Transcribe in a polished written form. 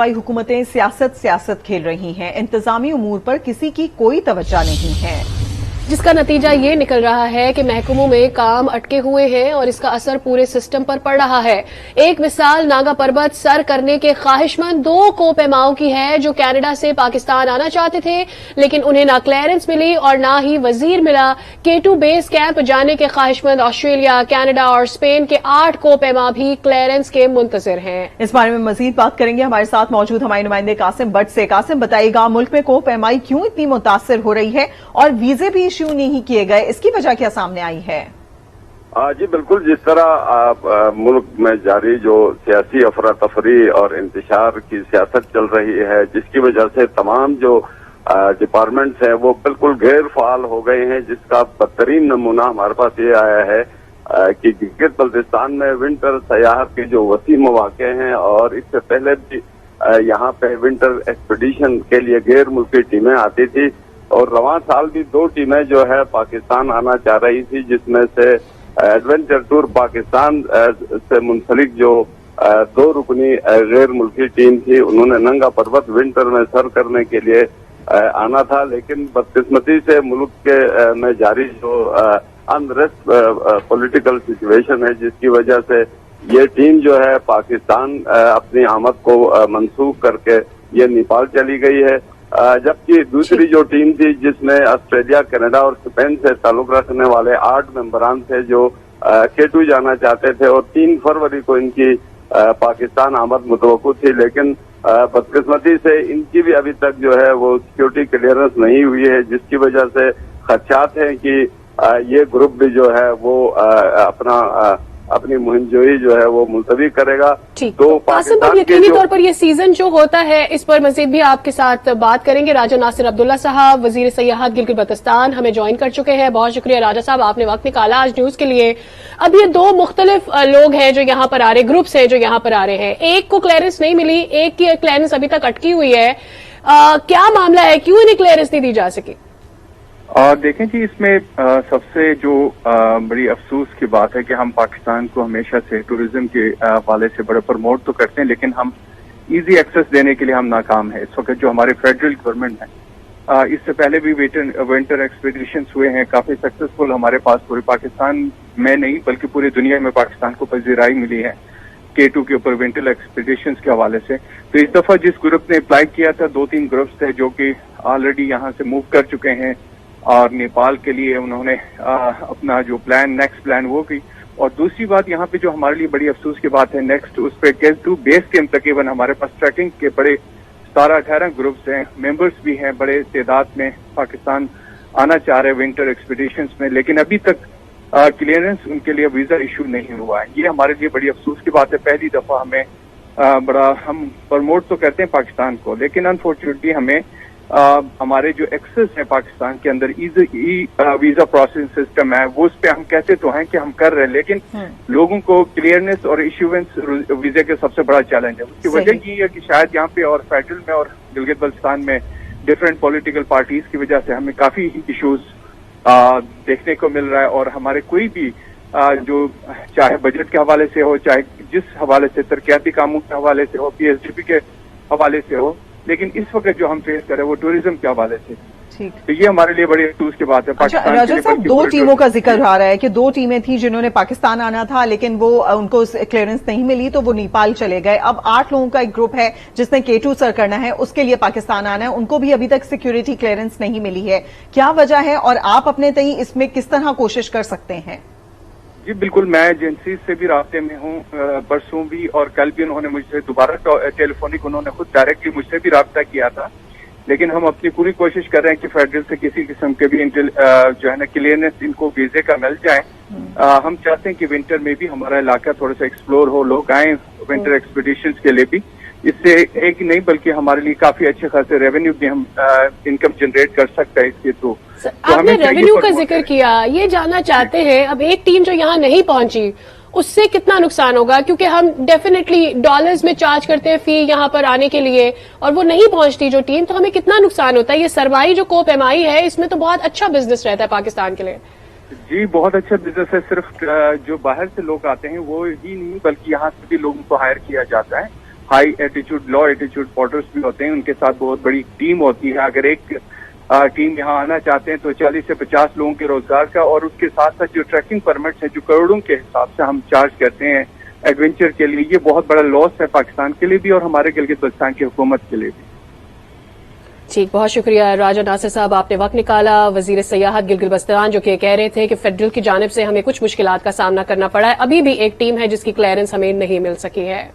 हुकूमतें सियासत खेल रही हैं, इंतजामी उमूर पर किसी की कोई तवज्जो नहीं है, जिसका नतीजा ये निकल रहा है कि महकमों में काम अटके हुए हैं और इसका असर पूरे सिस्टम पर पड़ रहा है। एक मिसाल नागा पर्वत सर करने के ख्वाहिशमंद 2 कोपेमाओं की है जो कनाडा से पाकिस्तान आना चाहते थे, लेकिन उन्हें ना क्लियरेंस मिली और ना ही वजीर मिला। K2 बेस कैंप जाने के ख्वाहिशमंद ऑस्ट्रेलिया, कनाडा और स्पेन के 8 कोपेमा भी क्लियरेंस के मुंतजर हैं। इस बारे में मजीद बात करेंगे हमारे साथ मौजूद हमारे नुमाइंदे कासिम बट से। कासिम, बताइएगा मुल्क में कोपेमाई क्यों इतनी मुतासिर हो रही है और वीजे भी इश्यू नहीं किए गए, इसकी वजह क्या सामने आई है? जी बिल्कुल, जिस तरह मुल्क में जारी जो सियासी अफरा तफरी और इंतशार की सियासत चल रही है, जिसकी वजह से तमाम जो डिपार्टमेंट्स हैं वो बिल्कुल गैर फाल हो गए हैं, जिसका बदतरीन नमूना हमारे पास ये आया है कि गिलगित बल्तिस्तान में विंटर सयाहत के जो वसी मौके हैं और इससे पहले भी यहाँ पे विंटर एक्सपीडिशन के लिए गैर मुल्की टीमें आती थी और रवां साल भी 2 टीमें जो है पाकिस्तान आना चाह रही थी, जिसमें से एडवेंचर टूर पाकिस्तान से मुंसलिक जो 2 रुकनी गैर मुल्की टीम थी, उन्होंने नंगा पर्वत विंटर में सर करने के लिए आना था, लेकिन बदकिस्मती से मुल्क के में जारी जो अनरेस्ट पॉलिटिकल सिचुएशन है, जिसकी वजह से ये टीम जो है पाकिस्तान अपनी आमद को मनसूख करके ये नेपाल चली गई है। जबकि दूसरी जो टीम थी जिसमें ऑस्ट्रेलिया, कनाडा और स्पेन से ताल्लुक रखने वाले 8 मेंबरान थे जो K2 जाना चाहते थे और 3 फरवरी को इनकी पाकिस्तान आमद मुतवक्को थी, लेकिन बदकिस्मती से इनकी भी अभी तक जो है वो सिक्योरिटी क्लियरेंस नहीं हुई है, जिसकी वजह से खदशात हैं कि ये ग्रुप भी जो है वो अपनी मुहिमजोई जो है वो मुलतवी करेगा। तो पाकिस्तान यकीनी तौर पर ये सीजन जो होता है, इस पर मजीद भी आपके साथ बात करेंगे। राजा नासिर अब्दुल्ला साहब, वजीर सयाहत गिलगित बल्तिस्तान, हमें ज्वाइन कर चुके हैं। बहुत शुक्रिया राजा साहब, आपने वक्त निकाला आज न्यूज के लिए। अब ये 2 मुख्तलिफ लोग हैं जो यहाँ पर आ रहे, ग्रुप्स हैं जो यहाँ पर आ रहे हैं। एक को क्लियरेंस नहीं मिली, एक की क्लियरेंस अभी तक अटकी हुई है। क्या मामला है, क्यों इन्हें क्लियरेंस नहीं दी जा सकी? देखें जी, इसमें सबसे जो बड़ी अफसोस की बात है कि हम पाकिस्तान को हमेशा से टूरिज्म के हवाले से बड़ा प्रमोट तो करते हैं, लेकिन हम इजी एक्सेस देने के लिए हम नाकाम है। इस वक्त जो हमारे फेडरल गवर्नमेंट है, इससे पहले भी विंटर एक्सपीडिशंस हुए हैं काफी सक्सेसफुल हमारे पास, पूरे पाकिस्तान में नहीं बल्कि पूरी दुनिया में पाकिस्तान को पजीराई मिली है K2 के ऊपर विंटर एक्सपीडिशंस के हवाले से। तो इस दफा जिस ग्रुप ने अप्लाई किया था, 2-3 ग्रुप्स थे जो कि ऑलरेडी यहाँ से मूव कर चुके हैं और नेपाल के लिए उन्होंने अपना जो नेक्स्ट प्लान वो की। और दूसरी बात यहाँ पे जो हमारे लिए बड़ी अफसोस की बात है, नेक्स्ट उस पे K2 बेस के तकरीबन हमारे पास ट्रैकिंग के बड़े 17-18 ग्रुप्स हैं, मेंबर्स भी हैं बड़े तादाद में, पाकिस्तान आना चाह रहे विंटर एक्सपीडिशंस में, लेकिन अभी तक क्लियरेंस उनके लिए वीजा इशू नहीं हुआ है। ये हमारे लिए बड़ी अफसोस की बात है। पहली दफा हमें हम प्रमोट तो करते हैं पाकिस्तान को, लेकिन अनफॉर्चुनेटली हमें हमारे जो एक्सेस है पाकिस्तान के अंदर वीजा प्रोसेसिंग सिस्टम है, वो उस पे हम कहते तो हैं कि हम कर रहे हैं, लेकिन लोगों को क्लियरनेस और इशूवेंस वीजे के सबसे बड़ा चैलेंज है। उसकी वजह ये है कि शायद यहाँ पे और फेडरल में और गिलगित बल्तिस्तान में डिफरेंट पॉलिटिकल पार्टीज की वजह से हमें काफी इश्यूज देखने को मिल रहा है। और हमारे कोई भी जो चाहे बजट के हवाले से हो, चाहे जिस हवाले से तरक्याती कामों के हवाले से हो, PSDP के हवाले से हो, लेकिन इस वक्त जो हम फेस कर रहे हैं वो टूरिज्म के हवाले से। ठीक, तो ये हमारे लिए बड़ी अफसोस की बात है। अच्छा राजा साहब, 2 टीमों का जिक्र आ रहा है कि 2 टीमें थी जिन्होंने पाकिस्तान आना था, लेकिन वो उनको क्लियरेंस नहीं मिली तो वो नेपाल चले गए। अब 8 लोगों का एक ग्रुप है जिसने K2 सर करना है, उसके लिए पाकिस्तान आना है, उनको भी अभी तक सिक्योरिटी क्लियरेंस नहीं मिली है। क्या वजह है और आप अपने तई इसमें किस तरह कोशिश कर सकते हैं? जी बिल्कुल, मैं एजेंसी से भी रास्ते में हूँ, परसों भी और कल भी उन्होंने मुझसे दोबारा टेलीफोनिक उन्होंने खुद डायरेक्टली मुझसे भी राब्ता किया था, लेकिन हम अपनी पूरी कोशिश कर रहे हैं कि फेडरल से किसी किस्म के भी जो है ना क्लियरेंस इनको वीजे का मिल जाए। हम चाहते हैं कि विंटर में भी हमारा इलाका थोड़ा सा एक्सप्लोर हो, लोग आए विंटर एक्सपीडिशंस के लिए भी। इससे एक नहीं बल्कि हमारे लिए काफी अच्छे खासे रेवेन्यू भी हम इनकम जनरेट कर सकते हैं इसके थ्रू। तो आपने रेवेन्यू का जिक्र किया, ये जानना चाहते हैं अब एक टीम जो यहाँ नहीं पहुंची उससे कितना नुकसान होगा, क्योंकि हम डेफिनेटली डॉलर्स में चार्ज करते हैं फी यहाँ पर आने के लिए और वो नहीं पहुंचती जो टीम, तो हमें कितना नुकसान होता है। ये सरवाई जो कोपेमाई है इसमें तो बहुत अच्छा बिजनेस रहता है पाकिस्तान के लिए। जी बहुत अच्छा बिजनेस है, सिर्फ जो बाहर से लोग आते हैं वो ही नहीं बल्कि यहाँ से भी लोगों को हायर किया जाता है। ہائی ایٹیچیوڈ لو ایٹیچیوڈ پورٹرز بھی ہوتے ہیں، ان کے ساتھ بہت بڑی ٹیم ہوتی ہے. اگر ایک ٹیم یہاں آنا چاہتے ہیں تو 40 سے 50 لوگوں کے روزگار کا، اور اس کے ساتھ ساتھ جو ٹریکنگ پرمٹس ہیں جو کروڑوں کے حساب سے ہم چارج کرتے ہیں ایڈونچر کے لیے، یہ بہت بڑا لاس ہے پاکستان کے لیے بھی اور ہمارے گلگت بلتستان کی حکومت کے لیے بھی. ٹھیک، بہت شکریہ راجہ ناصر صاحب، آپ نے وقت نکالا. وزیر سیاحت گلگت بلتستان جو کہ کہہ رہے تھے کہ فیڈرل کی جانب سے ہمیں کچھ مشکلات کا سامنا کرنا پڑا ہے، ابھی بھی ایک ٹیم ہے جس کی کلیئرنس ہمیں نہیں مل سکی ہے.